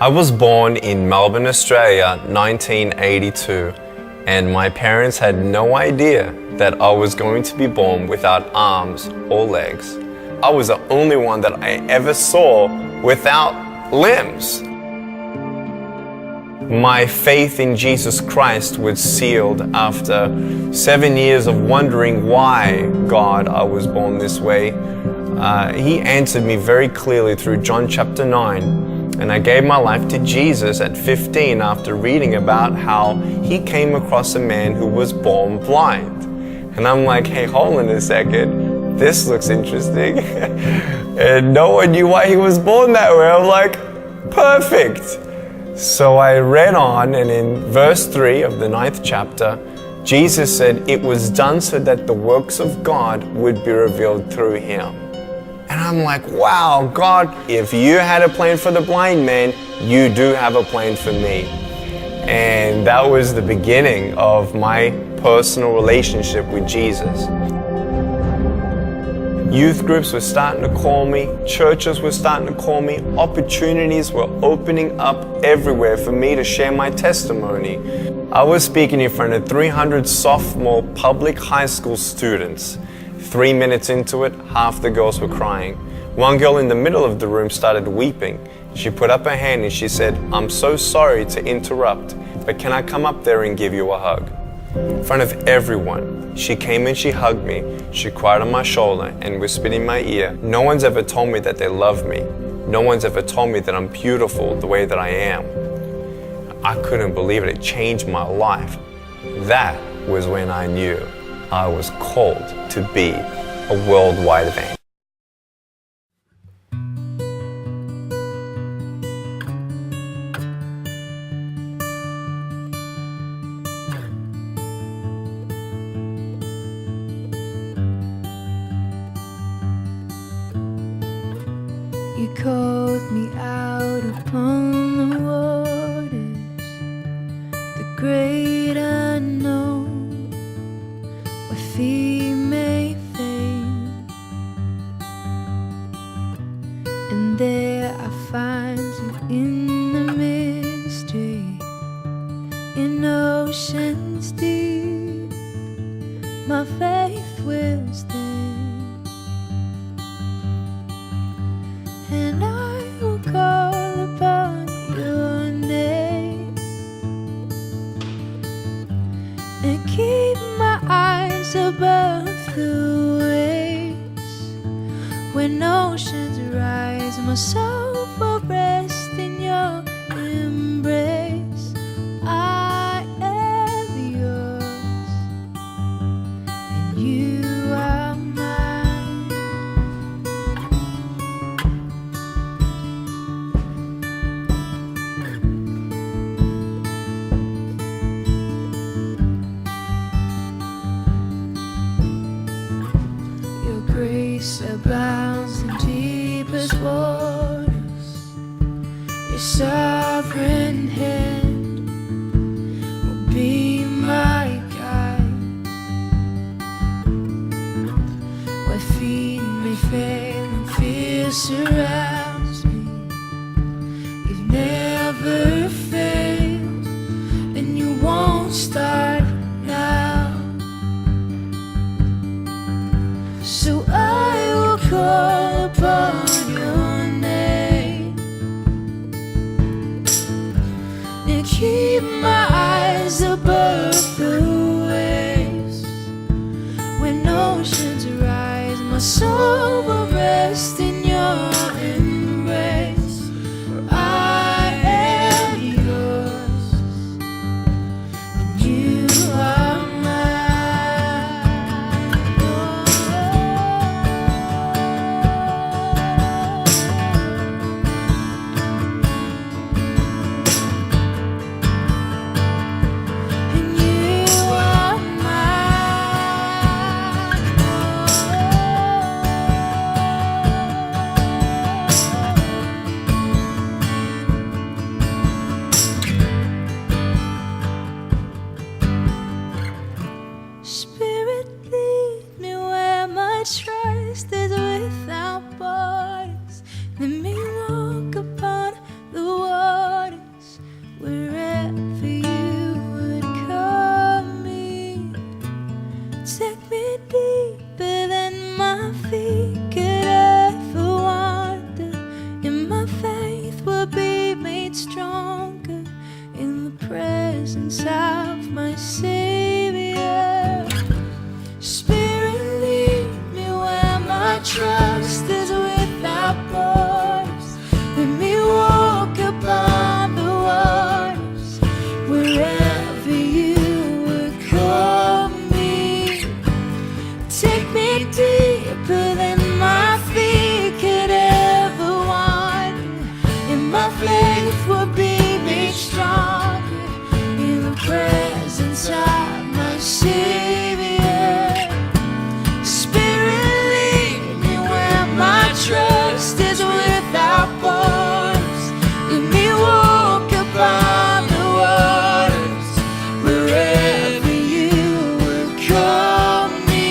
I was born in Melbourne, Australia, 1982, and my parents had no idea that I was going to be born without arms or legs. I was the only one that I ever saw without limbs. My faith in Jesus Christ was sealed after 7 years of wondering why, God, I was born this way. He answered me very clearly through John chapter 9. And I gave my life to Jesus at 15 after reading about how he came across a man who was born blind. And I'm like, hey, hold on a second. This looks interesting. And no one knew why he was born that way. I'm like, perfect. So I read on, and in verse 3 of the 9th chapter, Jesus said, it was done so that the works of God would be revealed through him. And I'm like, wow, God, if you had a plan for the blind man, you do have a plan for me. And that was the beginning of my personal relationship with Jesus. Youth groups were starting to call me, churches were starting to call me, opportunities were opening up everywhere for me to share my testimony. I was speaking in front of 300 sophomore public high school students. 3 minutes into it, half the girls were crying. One girl in the middle of the room started weeping. She put up her hand and she said, I'm so sorry to interrupt, but can I come up there and give you a hug? In front of everyone, she came and she hugged me. She cried on my shoulder and whispered in my ear. No one's ever told me that they love me. No one's ever told me that I'm beautiful the way that I am. I couldn't believe it. It changed my life. That was when I knew I was called to be a worldwide evangelist. You called me out upon the waters, the great unknown, where feet may fail, and there I find you in the mystery, in oceans deep, my faith will stand. And I will call upon your name and keep my eyes above the waves. When oceans rise, my soul will rest in your embrace. I am yours, and you are mine. Your grace abounds in deepest waters. Your sovereign hand will be my guide. Where feet may fail and fear surrounds me, you've never failed, and you won't start now. So I will call upon your name and keep my eyes above the waves. When oceans rise, my soul will rest in your embrace. For I am yours, and you are mine. And you are mine. trust is without borders. Let me walk upon the waters wherever you would call me. Take me deeper than my feet could ever wander, and my faith will be made stronger in the presence of my Savior. Spirit, lead me where my trust is without borders. Let me walk upon the waters wherever you would call me.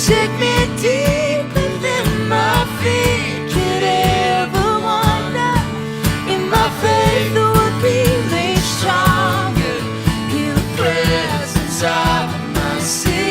Take me deeper than my feet could ever wander, and my faith would be made stronger in the presence of my Savior.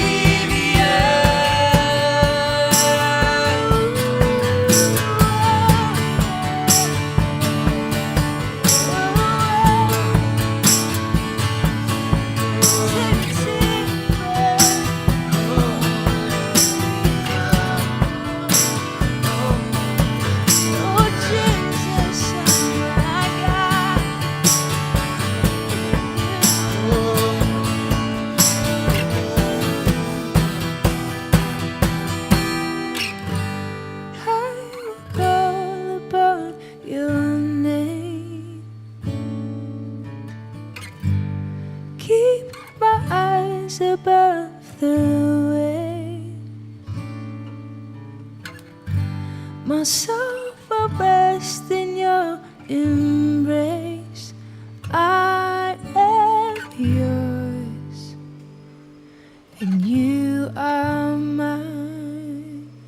Oh, Jesus, I'm my God. I will call upon your name. Keep my eyes above the waves. My soul will rest in your embrace.